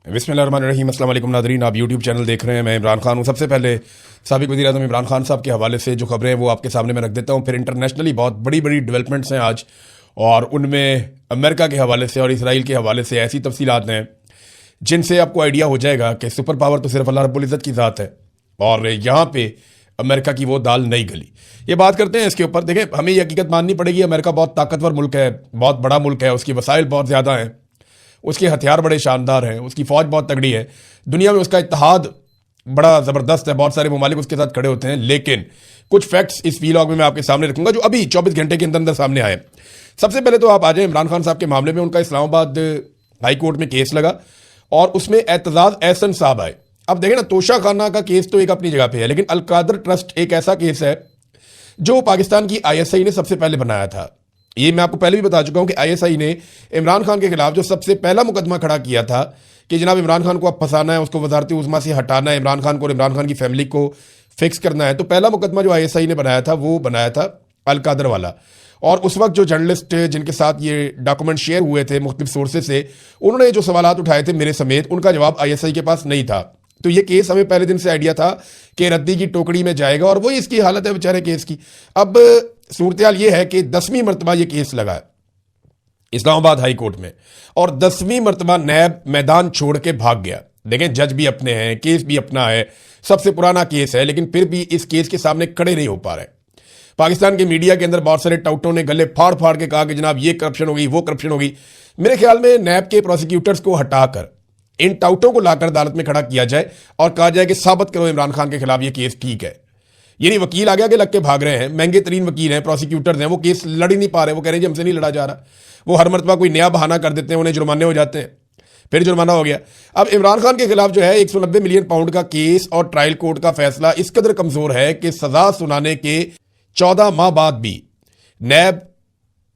बिस्मिल्लाहिर्रहमानिर्रहीम। अस्सलाम वालेकुम नाज़रीन, आप यूट्यूब चैनल देख रहे हैं। मैं इमरान खान हूँ। सबसे पहले साबिक़ वज़ीर आज़म इमरान खान साहब के हवाले से जो खबरें हैं वो आपके सामने मैं रख देता हूँ। फिर इंटरनेशनली बहुत बड़ी बड़ी डेवलपमेंट्स हैं आज, और उनमें अमेरिका के हवाले से और इसराइल के हवाले से ऐसी तफसीलात हैं जिनसे आपको आइडिया हो जाएगा कि सुपर पावर तो सिर्फ अल्लाह रब्बुल इज़्ज़त की ज़ात है, और यहाँ पे अमेरिका की वो दाल नहीं गली। ये बात करते हैं इसके ऊपर। देखें, हमें ये हकीकत माननी पड़ेगी, अमेरिका बहुत ताकतवर मुल्क है, बहुत बड़ा मुल्क है, उसकी वसाइल बहुत ज़्यादा हैं, उसके हथियार बड़े शानदार हैं, उसकी फ़ौज बहुत तगड़ी है, दुनिया में उसका इत्तेहाद बड़ा ज़बरदस्त है, बहुत सारे ममालिक उसके साथ खड़े होते हैं। लेकिन कुछ फैक्ट्स इस वीलॉग में मैं आपके सामने रखूंगा जो अभी 24 घंटे के अंदर अंदर सामने आए। सबसे पहले तो आप आ जाए इमरान खान साहब के मामले में। उनका इस्लामाबाद हाई कोर्ट में केस लगा और उसमें एतजाज़ एहसन साहब आए। अब देखें ना, तोशा खाना का केस तो एक अपनी जगह पे है, लेकिन अलकादर ट्रस्ट एक ऐसा केस है जो पाकिस्तान की ISI ने सबसे पहले बनाया था। ये मैं आपको पहले भी बता चुका हूं कि ISI ने इमरान खान के खिलाफ जो सबसे पहला मुकदमा खड़ा किया था कि जनाब इमरान खान को अब फंसाना है, उसको वजारती उज़्मा से हटाना है, इमरान खान को और इमरान खान की फैमिली को फिक्स करना है, तो पहला मुकदमा जो ISI ने बनाया था वो बनाया था अलकादर वाला। और उस वक्त जो जर्नलिस्ट जिनके साथ ये डॉक्यूमेंट शेयर हुए थे मुख्तलिफ सोर्सेज से, उन्होंने जो सवालात उठाए थे मेरे समेत, उनका जवाब ISI के पास नहीं था। तो ये केस हमें पहले दिन से आइडिया था कि रद्दी की टोकरी में जाएगा, और वही इसकी हालत है बेचारे केस की। अब सूरत हाल ये है कि 10वीं मरतबा ये केस लगा है इस्लामाबाद हाई कोर्ट में, और 10वीं मरतबा नैब मैदान छोड़ के भाग गया। देखें, जज भी अपने हैं, केस भी अपना है, सबसे पुराना केस है, लेकिन फिर भी इस केस के सामने खड़े नहीं हो पा रहे। पाकिस्तान के मीडिया के अंदर बहुत सारे टाउटों ने गले फाड़ फाड़ के कहा कि जनाब ये करप्शन होगी, वो करप्शन होगी। मेरे ख्याल में नैब के प्रोसिक्यूटर्स को हटाकर इन टाउटों को लाकर अदालत में खड़ा किया जाए और कहा जाए कि साबित करो इमरान खान के खिलाफ ये केस ठीक है। ये नहीं वकील आगे आगे लग के भाग रहे हैं, महंगे तरीन वकील हैं, प्रोसिक्यूटर्स हैं, वो केस लड़ ही नहीं पा रहे, वो कह रहे हैं जी हमसे नहीं लड़ा जा रहा। वो हर मरतबा कोई नया बहाना कर देते हैं, उन्हें जुर्माने हो जाते हैं, फिर जुर्माना हो गया। अब इमरान खान के खिलाफ जो है 190 मिलियन पाउंड का केस और ट्रायल कोर्ट का फैसला इस कदर कमजोर है कि सजा सुनाने के 14 माह बाद भी नैब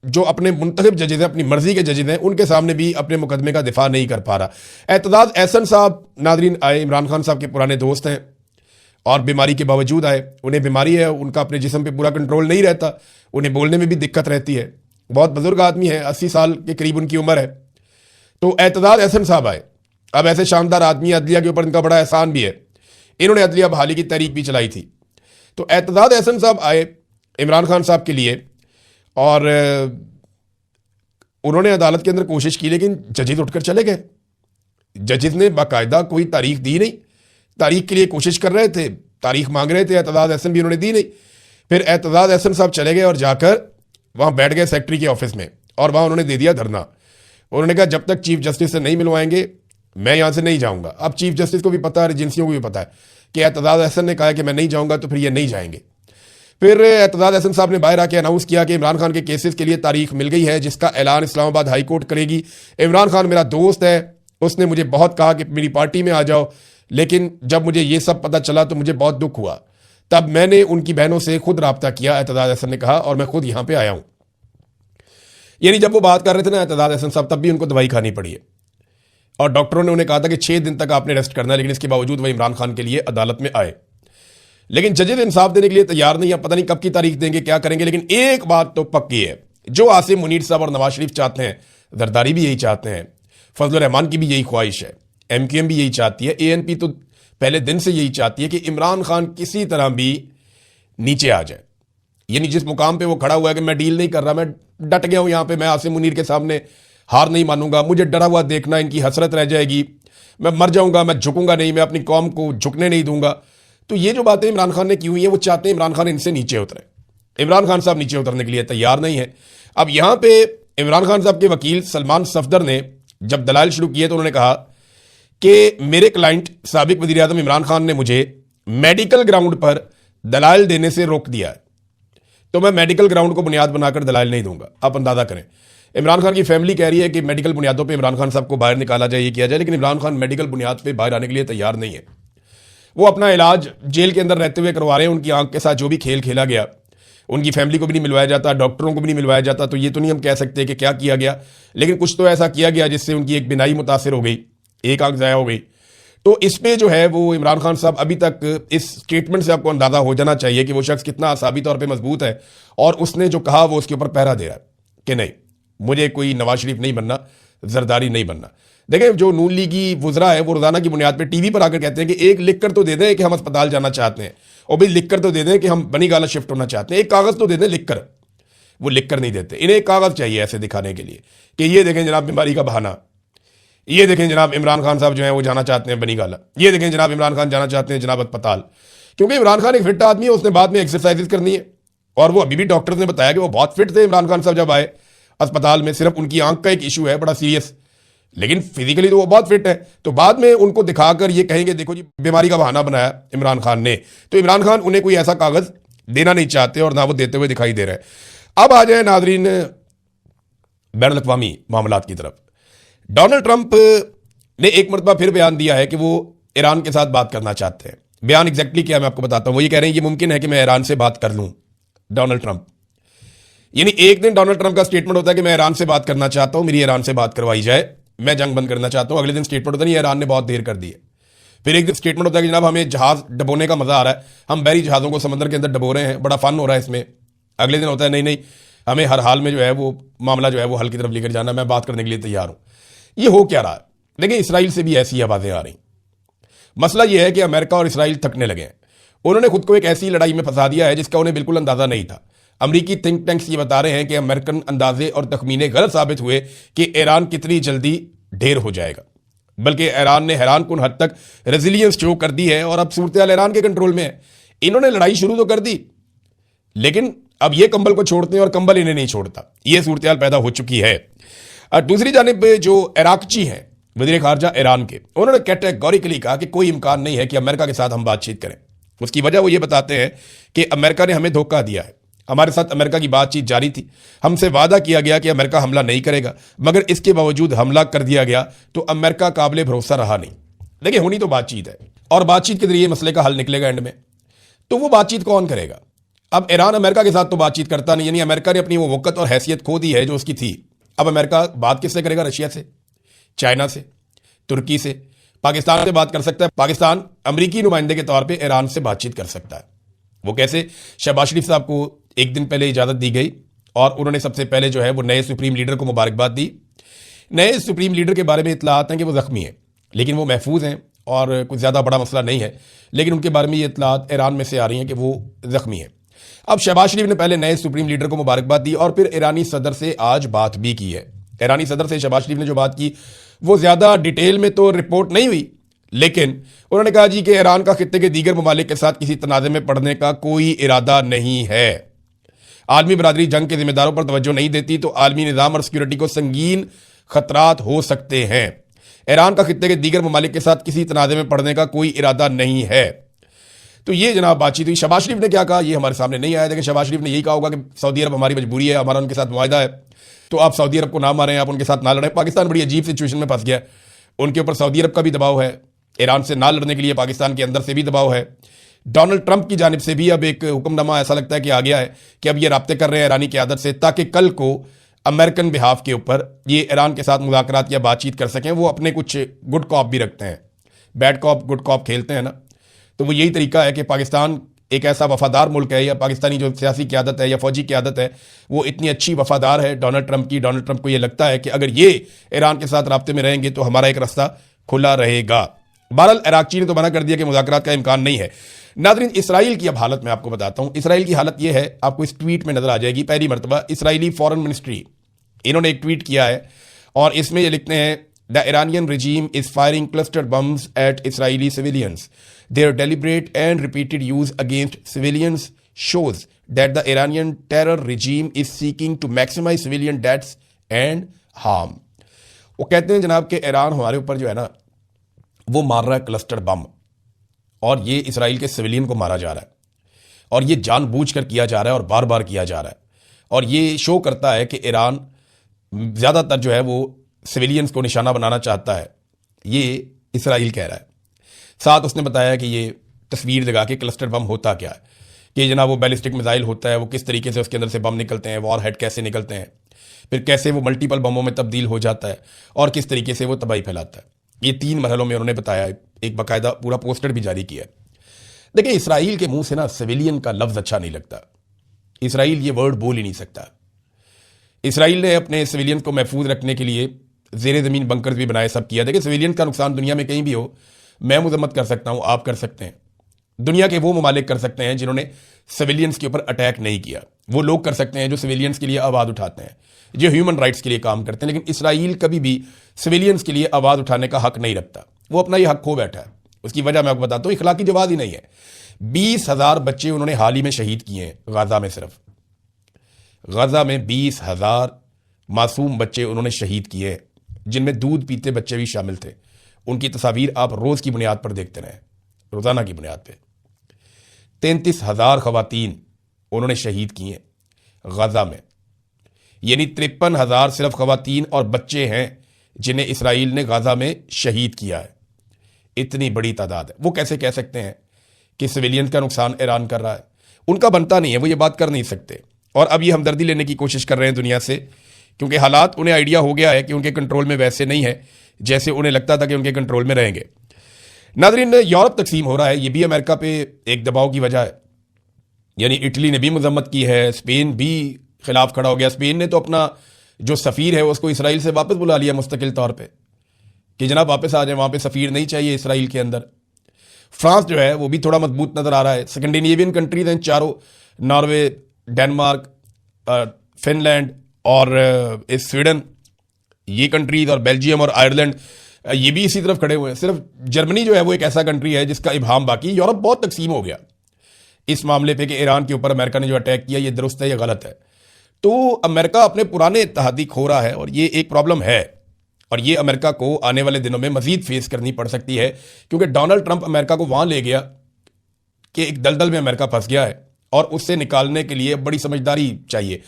जो अपने मुंतखब जजेज हैं, अपनी मर्जी के जजेज हैं, उनके सामने भी अपने मुकदमे का दिफा नहीं कर पा रहा। एतजाज़ एहसन साहब नाजरीन आए, इमरान खान साहब के पुराने दोस्त हैं, और बीमारी के बावजूद आए। उन्हें बीमारी है, उनका अपने जिस्म पे पूरा कंट्रोल नहीं रहता, उन्हें बोलने में भी दिक्कत रहती है, बहुत बुजुर्ग आदमी है, 80 साल के करीब उनकी उम्र है। तो एतजाज़ एहसन साहब आए। अब ऐसे शानदार आदमी, अदलिया के ऊपर इनका बड़ा एहसान भी है, इन्होंने अदलिया बहाली की तहरीक भी चलाई थी। तो एतजाज़ एहसन साहब आए इमरान खान साहब के लिए, और उन्होंने अदालत के अंदर कोशिश की, लेकिन जजेज उठकर चले गए। जजेज ने बाकायदा कोई तारीख दी नहीं, तारीख के लिए कोशिश कर रहे थे, तारीख मांग रहे थे, एतजाज़ एहसन भी उन्होंने दी नहीं। फिर एतजाज़ एहसन साहब चले गए और जाकर वहाँ बैठ गए सेक्रेटरी के ऑफिस में, और वहाँ उन्होंने दे दिया धरना। उन्होंने कहा जब तक चीफ जस्टिस से नहीं मिलवाएंगे मैं यहाँ से नहीं जाऊँगा। अब चीफ जस्टिस को भी पता है, एजेंसियों को भी पता है कि एतजाज़ एहसन ने कहा कि मैं नहीं जाऊँगा, तो फिर ये नहीं जाएंगे। फिर एतजाज़ एहसन साहब ने बाहर आके अनाउंस किया कि इमरान खान के केसेस के लिए तारीख मिल गई है, जिसका ऐलान इस्लामाबाद हाई कोर्ट करेगी। इमरान खान मेरा दोस्त है, उसने मुझे बहुत कहा कि मेरी पार्टी में आ जाओ, लेकिन जब मुझे ये सब पता चला तो मुझे बहुत दुख हुआ। तब मैंने उनकी बहनों से खुद रब्ता किया, एतजाज़ एहसन ने कहा, और मैं खुद यहाँ पे आया हूँ। यानी जब वो बात कर रहे थे ना एतजाज़ एहसन साहब, तब भी उनको दवाई खानी पड़ी है, और डॉक्टरों ने उन्हें कहा था कि 6 दिन तक आपने रेस्ट करना है, लेकिन इसके बावजूद वह इमरान खान के लिए अदालत में आए। लेकिन जजेज इंसाफ देने के लिए तैयार नहीं है, पता नहीं कब की तारीख देंगे, क्या करेंगे। लेकिन एक बात तो पक्की है, जो आसिम मुनीर साहब और नवाज शरीफ चाहते हैं, जरदारी भी यही चाहते हैं, फजल रहमान की भी यही ख्वाहिश है, MQM भी यही चाहती है, ANP तो पहले दिन से यही चाहती है कि इमरान खान किसी तरह भी नीचे आ जाए। यानी जिस मुकाम पे वो खड़ा हुआ है कि मैं डील नहीं कर रहा, मैं डट गया हूं यहाँ पे, मैं आसिम मुनीर के सामने हार नहीं मानूंगा, मुझे डरा हुआ देखना, इनकी हसरत रह जाएगी, मैं मर जाऊंगा, मैं झुकूंगा नहीं, मैं अपनी कौम को झुकने नहीं दूंगा। तो ये जो बातें इमरान खान ने की हुई है, वो चाहते हैं इमरान खान इनसे नीचे उतरे। इमरान खान साहब नीचे उतरने के लिए तैयार नहीं है। अब यहां पे इमरान खान साहब के वकील सलमान सफदर ने जब दलाल शुरू किए तो उन्होंने कहा कि मेरे क्लाइंट साबिक वज़ीर आज़म इमरान खान ने मुझे मेडिकल ग्राउंड पर दलाल देने से रोक दिया है, तो मैं मेडिकल ग्राउंड को बुनियाद बनाकर दलाल नहीं दूंगा। आप अंदाजा करें, इमरान खान की फैमिली कह रही है कि मेडिकल बुनियादों पर इमरान खान साहब को बाहर निकाला जाए, ये किया जाए, लेकिन इमरान खान मेडिकल बुनियाद पर बाहर आने के लिए तैयार नहीं है। वो अपना इलाज जेल के अंदर रहते हुए करवा रहे हैं। उनकी आंख के साथ जो भी खेल खेला गया, उनकी फैमिली को भी नहीं मिलवाया जाता, डॉक्टरों को भी नहीं मिलवाया जाता, तो ये तो नहीं हम कह सकते कि क्या किया गया, लेकिन कुछ तो ऐसा किया गया जिससे उनकी एक बिनाई मुतासिर हो गई, एक आंख ज़ाया हो गई। तो इस पे जो है वो इमरान खान साहब अभी तक, इस स्टेटमेंट से आपको अंदाजा हो जाना चाहिए कि वो शख्स कितना असाबी तौर पर मजबूत है, और उसने जो कहा वो उसके ऊपर पहरा दे रहा है कि नहीं, मुझे कोई नवाज शरीफ नहीं बनना, जरदारी नहीं बनना। देखिए, जो नून लीगी वुजरा है वो रोजाना की बुनियाद पर टीवी पर आकर कहते हैं कि एक लिख कर तो दे दें कि हम अस्पताल जाना चाहते हैं, और भाई लिख कर तो दे दें कि हम बनी गाला शिफ्ट होना चाहते हैं, एक कागज तो दे दें लिख कर। वो लिख कर नहीं देते, इन्हें एक कागज चाहिए ऐसे दिखाने के लिए कि ये देखें जनाब बीमारी का बहाना, ये देखें जनाब इमरान खान साहब जो है वो जाना चाहते हैं बनी गाला, ये देखें जनाब इमरान खान जाना चाहते हैं जनाब अस्पताल। क्योंकि इमरान खान एक फिट आदमी है, उसने बाद में एक्सरसाइजेस करनी है, और वो अभी भी डॉक्टर्स ने बताया कि वो बहुत फिट थे इमरान खान साहब जब आए अस्पताल में। सिर्फ उनकी आंख का एक इशू है बड़ा सीरियस, लेकिन फिजिकली तो वो बहुत फिट है। तो बाद में उनको दिखाकर ये कहेंगे देखो जी बीमारी का बहाना बनाया इमरान खान ने, तो इमरान खान उन्हें कोई ऐसा कागज देना नहीं चाहते और ना वो देते हुए दिखाई दे रहे हैं। अब आ जाए नाजरीन बैन अवी मामलात की तरफ। डोनाल्ड ट्रंप ने एक मरतबा फिर बयान दिया है कि वो ईरान के साथ बात करना चाहते हैं। बयान एग्जैक्टली क्या मैं आपको बताता हूं। वो ये कह रहे हैं ये मुमकिन है कि मैं ईरान से बात कर लूं। डोनाल्ड ट्रंप, यानी एक दिन डोनाल्ड ट्रंप का स्टेटमेंट होता है कि मैं ईरान से बात करना चाहता हूं, मेरी ईरान से बात करवाई जाए, मैं जंग बंद करना चाहता हूं। अगले दिन स्टेटमेंट होता है नहीं, ईरान ने बहुत देर कर दी है। फिर एक दिन स्टेटमेंट होता है कि जनाब हमें जहाज डबोने का मजा आ रहा है, हम बहरी जहाज़ों को समंदर के अंदर डबो रहे हैं, बड़ा फन हो रहा है इसमें। अगले दिन होता है नहीं नहीं, हमें हर हाल में जो है वो मामला जो है वो हल की तरफ लेकर जाना, मैं बात करने के लिए तैयार हूं। ये हो क्या रहा है? देखिए, इसराइल से भी ऐसी आवाजें आ रही। मसला यह है कि अमेरिका और इसराइल थकने लगे हैं। उन्होंने खुद को एक ऐसी लड़ाई में फंसा दिया है जिसका उन्हें बिल्कुल अंदाजा नहीं था। अमरीकी थिंक टैंक्स ये बता रहे हैं कि अमेरिकन अंदाजे और तखमीने गलत साबित हुए कि ईरान कितनी जल्दी ढेर हो जाएगा, बल्कि ईरान ने हैरान कुन हद तक रेजिलियंस शो कर दी है और अब सूरत हाल ईरान के कंट्रोल में है। इन्होंने लड़ाई शुरू तो कर दी, लेकिन अब ये कंबल को छोड़ते हैं और कंबल इन्हें नहीं छोड़ता। ये सूरत हाल पैदा हो चुकी है। दूसरी जानिब जो इराकची हैं वज़ीर ख़ारजा ईरान के, उन्होंने कैटेगोरिकली कहा कि कोई इम्कान नहीं है कि अमेरिका के साथ हम बातचीत करें। उसकी वजह वो ये बताते हैं कि अमेरिका ने हमें धोखा दिया है। हमारे साथ अमेरिका की बातचीत जारी थी, हमसे वादा किया गया कि अमेरिका हमला नहीं करेगा, मगर इसके बावजूद हमला कर दिया गया, तो अमेरिका काबिल भरोसा रहा नहीं। देखिए, होनी तो बातचीत है और बातचीत के जरिए मसले का हल निकलेगा एंड में। तो वो बातचीत कौन करेगा? अब ईरान अमेरिका के साथ तो बातचीत करता नहीं, यानी अमेरिका ने अपनी वो वक़्त और हैसियत खो दी है जो उसकी थी। अब अमेरिका बात किससे करेगा? रशिया से, चाइना से, तुर्की से, पाकिस्तान से बात कर सकता है। पाकिस्तान अमरीकी नुमाइंदे के तौर पर ईरान से बातचीत कर सकता है। वो कैसे? शहबाज शरीफ साहब को एक दिन पहले इजाज़त दी गई और उन्होंने सबसे पहले जो है वो नए सुप्रीम लीडर को मुबारकबाद दी। नए सुप्रीम लीडर के बारे में इत्तलात हैं कि वो ज़ख्मी हैं, लेकिन वो महफूज हैं और कुछ ज़्यादा बड़ा मसला नहीं है, लेकिन उनके बारे में ये इत्तलात ईरान में से आ रही हैं कि वो ज़ख्मी हैं। अब शहबाज शरीफ ने पहले नए सुप्रीम लीडर को मुबारकबाद दी और फिर ईरानी सदर से आज बात भी की है। ईरानी सदर से शहबाज शरीफ ने जो बात की वो ज़्यादा डिटेल में तो रिपोर्ट नहीं हुई, लेकिन उन्होंने कहा जी कि ईरान का खित्ते के दीगर ममालिक के साथ किसी तनाज़े में पड़ने का कोई इरादा नहीं है। आलमी बरादरी जंग के जिम्मेदारों पर तवज्जो नहीं देती तो आलमी निज़ाम और सिक्योरिटी को संगीन खतरात हो सकते हैं। ईरान का खित्ते के दीगर ममालिक के साथ किसी तनाज़े में पड़ने का कोई इरादा नहीं है। तो ये जनाब बातचीत हुई। शहबाज शरीफ ने क्या कहा ये हमारे सामने नहीं आया, लेकिन शहबाज शरीफ ने यही कहा होगा कि सऊदी अरब हमारी मजबूरी है, हमारा उनके साथ मुआहदा है, तो आप सऊदी अरब को ना मारें, आप उनके साथ ना लड़ें। पाकिस्तान बड़ी अजीब सिचुएशन में फंस गया, उनके ऊपर सऊदी अरब का भी दबाव है, ईरान से ना लड़ने के लिए पाकिस्तान के अंदर से भी दबाव है। डोनाल्ड ट्रंप की जानिब से भी अब एक हुक्मनामा ऐसा लगता है कि आ गया है कि अब ये राब्ते कर रहे हैं ईरानी क़यादत से, ताकि कल को अमेरिकन बिहाफ के ऊपर ये ईरान के साथ मुज़ाकरात या बातचीत कर सकें। वो अपने कुछ गुड कॉप भी रखते हैं, बैड कॉप गुड कॉप खेलते हैं ना, तो वो यही तरीका है कि पाकिस्तान एक ऐसा वफादार मुल्क है, या पाकिस्तानी जो सियासी क़यादत है या फ़ौजी क़यादत है वो इतनी अच्छी वफादार है डोनाल्ड ट्रंप की। डोनाल्ड ट्रंप को ये लगता है कि अगर ये ईरान के साथ राब्ते में रहेंगे तो हमारा एक रास्ता खुला रहेगा। बहरहाल इराक़ची ने तो मना कर दिया कि मुज़ाकरात का इम्कान नहीं है। नाज़रीन, इसराइल की अब हालत मैं आपको बताता हूँ। इसराइल की हालत ये है, आपको इस ट्वीट में नज़र आ जाएगी। पहली मरतबा इसराइली फॉरेन मिनिस्ट्री इन्होंने एक ट्वीट किया है और इसमें ये लिखते हैं the Iranian regime is firing cluster bombs at Israeli civilians. Their deliberate and repeated use against civilians shows that the Iranian terror regime is seeking to maximize civilian deaths and harm. वो कहते हैं जनाब कि Iran हमारे ऊपर जो है ना वो मार रहा है क्लस्टर बम, और ये इसराइल के सिविलियन को मारा जा रहा है, और ये जानबूझकर किया जा रहा है और बार बार किया जा रहा है। और ये शो करता है कि ईरान ज़्यादातर जो है वो सिविलियंस को निशाना बनाना चाहता है, ये इसराइल कह रहा है। साथ उसने बताया कि ये तस्वीर लगा के क्लस्टर बम होता क्या है, कि जनाब वो बैलिस्टिक मिसाइल होता है, वो किस तरीके से उसके अंदर से बम निकलते हैं, वॉर हेड कैसे निकलते हैं, फिर कैसे वो मल्टीपल बमों में तब्दील हो जाता है और किस तरीके से वो तबाही फैलाता है। ये 3 मरहलों में उन्होंने बताया, एक बाकायदा पूरा पोस्टर भी जारी किया। देखिए, इसराइल के मुंह से ना सिविलियन का लफ्ज़ अच्छा नहीं लगता, इसराइल ये वर्ड बोल ही नहीं सकता। इसराइल ने अपने सिविलियन को महफूज रखने के लिए ज़ेरे ज़मीन बंकर्स भी बनाए, सब किया। देखिए सिविलियन का नुकसान दुनिया में कहीं भी हो, मैं मजम्मत कर सकता हूँ, आप कर सकते हैं, दुनिया के वो ममालिक कर सकते हैं जिन्होंने सिविलियंस के ऊपर अटैक नहीं किया। वो लोग कर सकते हैं जो सिविलियंस के लिए आवाज़ उठाते हैं, जो ह्यूमन राइट्स के लिए काम करते हैं। लेकिन इसराइल कभी भी सिविलियंस के लिए आवाज़ उठाने का हक नहीं रखता। वो अपना ये हक खो बैठा है। उसकी वजह मैं आपको बताता हूँ, इखलाकी जवाब ही नहीं है। 20,000 बच्चे उन्होंने हाल ही में शहीद किए हैं गाज़ा में। सिर्फ गाज़ा में 20,000 मासूम बच्चे उन्होंने शहीद किए हैं, जिनमें दूध पीते बच्चे भी शामिल थे। उनकी तस्वीर आप रोज़ की बुनियाद पर देखते रहें, रोज़ाना की बुनियाद पर। 33,000 खवातीन उन्होंने शहीद किए गाज़ा में, यानी 53,000 सिर्फ खवातीन और बच्चे हैं जिन्हें इसराइल ने गाज़ा में शहीद किया है। इतनी बड़ी तादाद है। वो कैसे कह सकते हैं कि सिविलियन का नुकसान ईरान कर रहा है? उनका बनता नहीं है, वो ये बात कर नहीं सकते। और अब ये हमदर्दी लेने की कोशिश कर रहे हैं दुनिया से, क्योंकि हालात उन्हें आइडिया हो गया है कि उनके कंट्रोल में वैसे नहीं है जैसे उन्हें लगता था कि उनके कंट्रोल में रहेंगे। नाज़रीन, यूरोप तकसीम हो रहा है, ये भी अमेरिका पे एक दबाव की वजह है। यानी इटली ने भी मजम्मत की है, स्पेन भी खिलाफ खड़ा हो गया। स्पेन ने तो अपना जो सफ़ीर है उसको इसराइल से वापस बुला लिया मुस्तकिल तौर पे कि जनाब वापस आ जाए, वहाँ पे सफ़ीर नहीं चाहिए इसराइल के अंदर। फ्रांस जो है वो भी थोड़ा मजबूत नज़र आ रहा है। स्कैंडिनेवियन कंट्रीज हैं चारों, नॉर्वे, डेनमार्क, फिनलैंड और स्वीडन, ये कंट्रीज, और बेल्जियम और आयरलैंड, ये भी इसी तरफ खड़े हुए हैं। सिर्फ जर्मनी जो है वो एक ऐसा कंट्री है जिसका इब्हाम बाकी। यूरोप बहुत तकसीम हो गया इस मामले पे कि ईरान के ऊपर अमेरिका ने जो अटैक किया ये दुरुस्त है या गलत है। तो अमेरिका अपने पुराने इत्तेहादी खो रहा है और ये एक प्रॉब्लम है, और ये अमेरिका को आने वाले दिनों में मजीद फेस करनी पड़ सकती है, क्योंकि डोनाल्ड ट्रंप अमेरिका को वहां ले गया कि एक दलदल में अमेरिका फंस गया है और उससे निकालने के लिए बड़ी समझदारी चाहिए।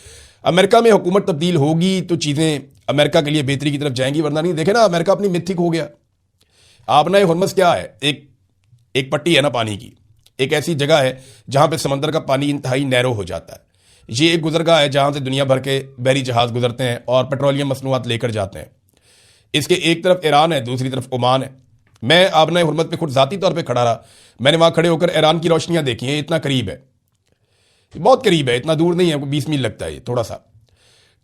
अमेरिका में हुकूमत तब्दील होगी तो चीज़ें अमेरिका के लिए बेहतरी की तरफ जाएंगी, वरना नहीं। देखे ना, अमेरिका अपनी मिथिक हो गया। आपने हुर्मुज़ क्या है, एक पट्टी है ना पानी की, एक ऐसी जगह है जहां पे समंदर का पानी इंतहाई नैरो हो जाता है। ये एक गुजरगाह है जहां से दुनिया भर के बहरी जहाज गुजरते हैं और पेट्रोलियम मसनूआत लेकर जाते हैं। इसके एक तरफ ईरान है, दूसरी तरफ ओमान है। मैं आपने हुर्मुज़ पे खुद ज़ाती तौर पे खड़ा रहा, मैंने वहां खड़े होकर ईरान की रोशनियां देखी हैं। इतना करीब है, बहुत करीब है, इतना दूर नहीं है, 20 मील लगता है ये थोड़ा सा।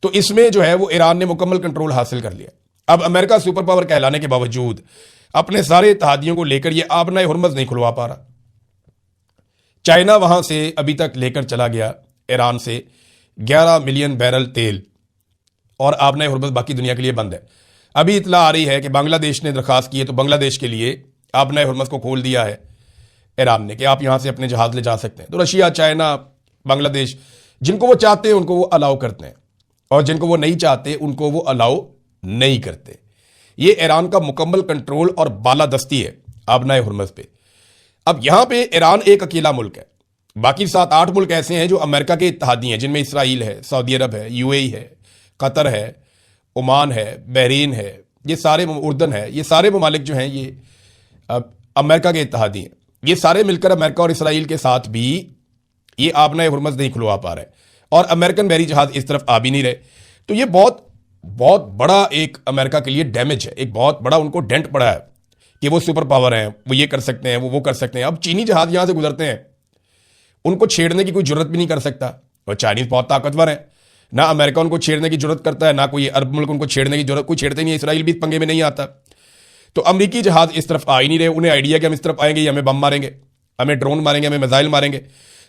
तो इसमें जो है वो ईरान ने मुकम्मल कंट्रोल हासिल कर लिया। अब अमेरिका सुपर पावर कहलाने के बावजूद अपने सारे इत्तेहादियों को लेकर ये आबना हुर्मुज़ नहीं खुलवा पा रहा। चाइना वहां से अभी तक लेकर चला गया ईरान से 11 मिलियन बैरल तेल, और आबना हुर्मुज़ बाकी दुनिया के लिए बंद है। अभी इतला आ रही है कि बांग्लादेश ने दरखास्त की है, तो बांग्लादेश के लिए आबना हुर्मुज़ को खोल दिया है ईरान ने कि आप यहां से अपने जहाज ले जा सकते हैं। तो रशिया, चाइना, बांग्लादेश, जिनको वो चाहते हैं उनको वो अलाउ करते हैं, और जिनको वो नहीं चाहते उनको वो अलाउ नहीं करते। ये ईरान का मुकम्मल कंट्रोल और बालादस्ती है आबना हुर्मुज़ पे। अब यहां पे ईरान एक अकेला मुल्क है, बाकी 7-8 मुल्क ऐसे हैं जो अमेरिका के इत्तेहादी हैं, जिनमें इसराइल है, सऊदी अरब है, यूएई है, कतर है, ओमान है, बहरीन है, ये सारे, उर्दन है, ये सारे ममालिक जो हैं ये अमेरिका के इत्तेहादी हैं। ये सारे मिलकर अमेरिका और इसराइल के साथ भी ये आबना हुर्मुज़ नहीं खुलवा पा रहे, और अमेरिकन बहरी जहाज इस तरफ आ भी नहीं रहे। तो ये बहुत बहुत बड़ा एक अमेरिका के लिए डैमेज है, एक बहुत बड़ा उनको डेंट पड़ा है कि वो सुपर पावर हैं, वो ये कर सकते हैं, वो कर सकते हैं। अब चीनी जहाज यहां से गुजरते हैं, उनको छेड़ने की कोई जरूरत भी नहीं कर सकता, और चाइनीज बहुत ताकतवर है, ना अमेरिका उनको छेड़ने की जरूरत करता है, ना कोई अरब मुल्क उनको छेड़ने की जरूरत, कोई छेड़ते नहीं है। इसराइल भी इस पंगे में नहीं आता। तो अमरीकी जहाज इस तरफ आ ही नहीं रहे। उन्हें आइडिया कि हम इस तरफ आएंगे, हमें बम मारेंगे, हमें ड्रोन मारेंगे, हमें मिसाइल मारेंगे।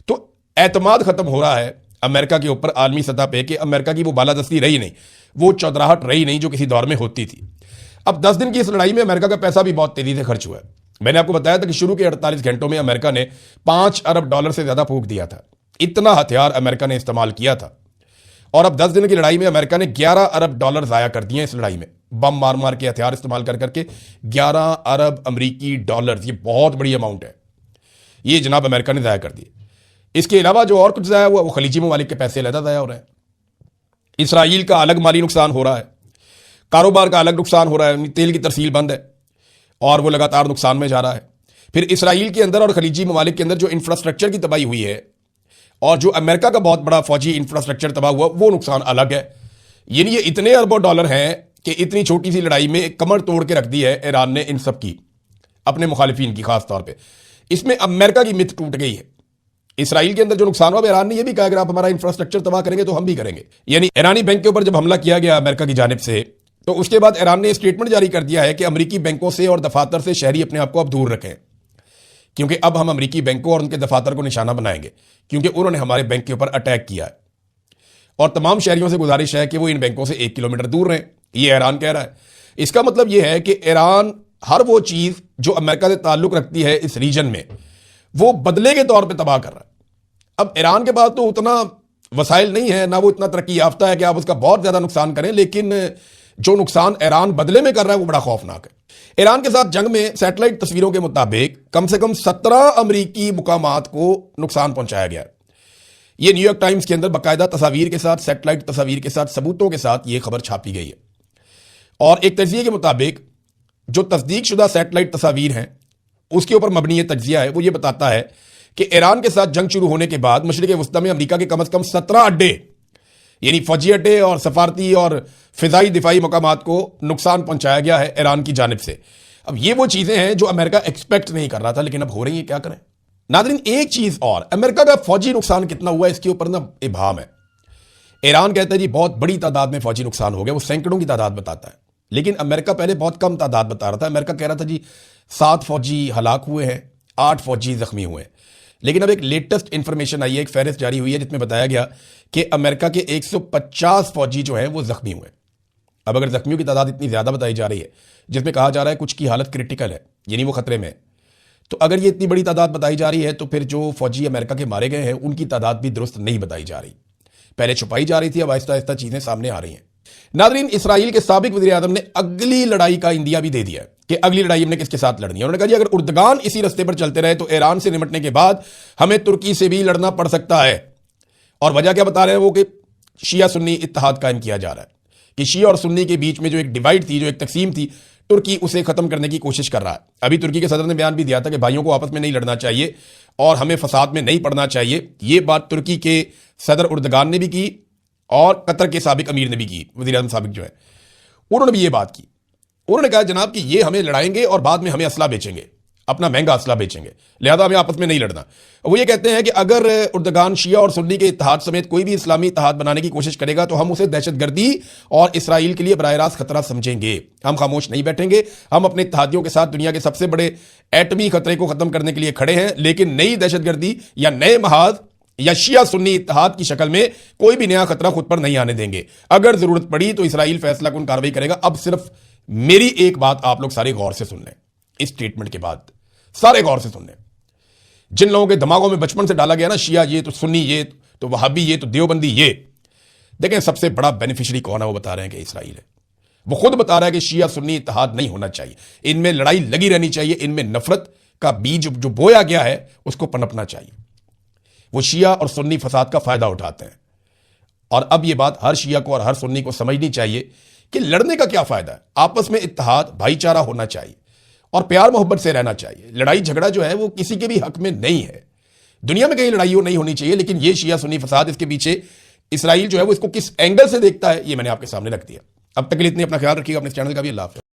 तो एतमाद खत्म हो रहा है अमेरिका के ऊपर आलमी सतह पे कि अमेरिका की वो बालादस्ती रही नहीं, वो चौधराहट रही नहीं जो किसी दौर में होती थी। अब 10 दिन की इस लड़ाई में अमेरिका का पैसा भी बहुत तेजी से खर्च हुआ है। मैंने आपको बताया था कि शुरू के 48 घंटों में अमेरिका ने $5 अरब से ज्यादा फूंक दिया था। इतना हथियार अमेरिका ने इस्तेमाल किया था, और अब 10 दिन की लड़ाई में अमेरिका ने $11 अरब जाया कर दिए इस लड़ाई में, बम मार मार के, हथियार इस्तेमाल कर करके। 11 अरब अमरीकी डॉलर, ये बहुत बड़ी अमाउंट है, ये जनाब अमेरिका ने जाया कर दिए। इसके अलावा जो और कुछ जाया हुआ वो खलीजी ममालिक के पैसे अलग जाया हो रहे हैं। इसराइल का अलग माली नुकसान हो रहा है, कारोबार का अलग नुकसान हो रहा है, तेल की तरसील बंद है और वो लगातार नुकसान में जा रहा है। फिर इसराइल के अंदर और खलीजी ममालिक के अंदर जो इंफ्रास्ट्रक्चर की तबाही हुई है, और जो अमेरिका का बहुत बड़ा फौजी इंफ्रास्ट्रक्चर तबाह हुआ, वो नुकसान अलग है। यानी ये इतने अरबों डॉलर हैं कि इतनी छोटी सी लड़ाई में कमर तोड़ के रख दी है ईरान ने इन सब की, अपने मुखालिफिन की खास तौर पे। इसमें अमेरिका की मिथ टूट गई है। इसराइल के अंदर जो नुकसान हुआ, ईरान ने यह भी कहा अगर आप हमारा इंफ्रास्ट्रक्चर तबाह करेंगे तो हम भी करेंगे। यानी ईरानी बैंक के ऊपर जब हमला किया गया अमेरिका की जानिब से, तो उसके बाद ईरान ने स्टेटमेंट जारी कर दिया है कि अमेरिकी बैंकों से और दफातर से शहरी अपने आप को अब दूर रखें, क्योंकि अब हम अमेरिकी बैंकों और उनके दफातर को निशाना बनाएंगे, क्योंकि उन्होंने हमारे बैंक के ऊपर अटैक किया है। और तमाम शहरियों से गुजारिश है कि वो इन बैंकों से 1 किलोमीटर दूर रहें। ये ईरान कह रहा है। इसका मतलब यह है कि ईरान हर वो चीज जो अमेरिका से ताल्लुक रखती है इस रीजन में, वो बदले के तौर पर तबाह कर रहा है। अब ईरान के पास तो उतना वसाइल नहीं है, ना वो इतना तरक्की याफ्ता है कि आप उसका बहुत ज्यादा नुकसान करें, लेकिन जो नुकसान ईरान बदले में कर रहा है वो बड़ा खौफनाक है। ईरान के साथ जंग में सैटेलाइट तस्वीरों के मुताबिक कम से कम 17 अमरीकी मुकामात को नुकसान पहुंचाया गया है। ये न्यूयॉर्क टाइम्स के अंदर बाकायदा तस्वीर के साथ, सैटेलाइट तस्वीर के साथ, सबूतों के साथ ये खबर छापी गई है। और एक तज्जिए के मुताबिक जो तस्दीक शुदा सैटेलाइट तस्वीर हैं उसके ऊपर मबनी ये तज्जिया है, वो ये बताता है कि ईरान के साथ जंग शुरू होने के बाद मशरिक वस्ता में अमेरिका के कम से कम 17 अड्डे, यानी फौजी अड्डे और सफारती और फिजाई दिफाई मकामात को नुकसान पहुंचाया गया है ईरान की जानिब से। अब ये वो चीजें हैं जो अमेरिका एक्सपेक्ट नहीं कर रहा था, लेकिन अब हो रही है, क्या करें। नादरीन, एक चीज और, अमेरिका का फौजी नुकसान कितना हुआ है इसके ऊपर ना इबाम है। ईरान कहता है जी बहुत बड़ी तादाद में फौजी नुकसान हो गया, वो सैकड़ों की तादाद बताता है, लेकिन अमेरिका पहले बहुत कम तादाद बता रहा था। अमेरिका कह रहा था जी 7 फौजी हलाक हुए हैं, 8 फौजी जख्मी हुए हैं। लेकिन अब एक लेटेस्ट इंफॉर्मेशन आई है, एक फहरिस्त जारी हुई है जिसमें बताया गया कि अमेरिका के 150 फौजी जो हैं वो जख्मी हुए। अब अगर जख्मियों की तादाद इतनी ज्यादा बताई जा रही है, जिसमें कहा जा रहा है कुछ की हालत क्रिटिकल है, यानी वो खतरे में है, तो अगर ये इतनी बड़ी तादाद बताई जा रही है तो फिर जो फौजी अमेरिका के मारे गए हैं उनकी तादाद भी दुरुस्त नहीं बताई जा रही। पहले छुपाई जा रही थी, अब आहिस्ता आहिस्ता चीजें सामने आ रही हैं। नादरीन, इसराइल के साबिक वज़ीर आज़म ने अगली लड़ाई का इंदिया भी दे दिया कि अगली लड़ाई हमने किसके साथ लड़नी है। उन्होंने कहा जी अगर उर्दगान इसी रस्ते पर चलते रहे तो ईरान से निपटने के बाद हमें तुर्की से भी लड़ना पड़ सकता है। और वजह क्या बता रहे हैं वो, कि शिया सुन्नी इत्तेहाद कायम किया जा रहा है, कि शिया और सुन्नी के बीच में जो एक डिवाइड थी, जो एक तकसीम थी, तुर्की उसे खत्म करने की कोशिश कर रहा है। अभी तुर्की के सदर ने बयान भी दिया था कि भाइयों को आपस में नहीं लड़ना चाहिए और हमें फसाद में नहीं पड़ना चाहिए। ये बात तुर्की के सदर उर्दगान ने भी की और कतर के साबिक अमीर ने भी की, वज़ीर आज़म साबिक जो है उन्होंने भी ये बात की। उन्होंने कहा जनाब कि ये हमें लड़ाएंगे और बाद में हमें असला बेचेंगे, अपना महंगा असला बेचेंगे, लिहाजा हमें आपस में नहीं लड़ना। वो ये कहते हैं कि अगर उर्दगान शिया और सुन्नी के इत्तेहाद समेत कोई भी इस्लामी इत्तेहाद बनाने की कोशिश करेगा तो हम उसे दहशतगर्दी और इसराइल के लिए बराह रास्त खतरा समझेंगे। हम खामोश नहीं बैठेंगे, हम अपने इत्तेहादियों के साथ दुनिया के सबसे बड़े एटमी खतरे को खत्म करने के लिए खड़े हैं, लेकिन नई दहशतगर्दी या नए महाज या शिया सुन्नी इत्तेहाद की शक्ल में कोई भी नया खतरा खुद पर नहीं आने देंगे। अगर जरूरत पड़ी तो इसराइल फैसला कुन कार्रवाई करेगा। अब सिर्फ मेरी एक बात आप लोग सारे गौर से सुन लें, इस स्टेटमेंट के बाद सारे गौर से सुन लें। जिन लोगों के दिमागों में बचपन से डाला गया ना, शिया ये तो सुन्नी ये तो वहाबी ये तो देवबंदी ये, देखें सबसे बड़ा बेनिफिशियरी कौन है, वो बता रहे हैं कि इसराइल है। वो खुद बता रहा है कि शिया सुन्नी इत्तेहाद नहीं होना चाहिए, इनमें लड़ाई लगी रहनी चाहिए, इनमें नफरत का बीज जो बोया गया है उसको पनपना चाहिए। वो शिया और सुन्नी फसाद का फायदा उठाते हैं। और अब ये बात हर शिया को और हर सुन्नी को समझनी चाहिए कि लड़ने का क्या फायदा है। आपस में इत्तेहाद, भाईचारा होना चाहिए और प्यार मोहब्बत से रहना चाहिए। लड़ाई झगड़ा जो है वो किसी के भी हक में नहीं है। दुनिया में कहीं लड़ाई नहीं होनी चाहिए, लेकिन ये शिया सुन्नी फसाद, इसके पीछे इसराइल जो है वो इसको किस एंगल से देखता है, ये मैंने आपके सामने रख दिया। अब तक के लिए इतने, अपना ख्याल रखिएगा, अपने चैनल का भी। अल्लाह हाफ़िज़।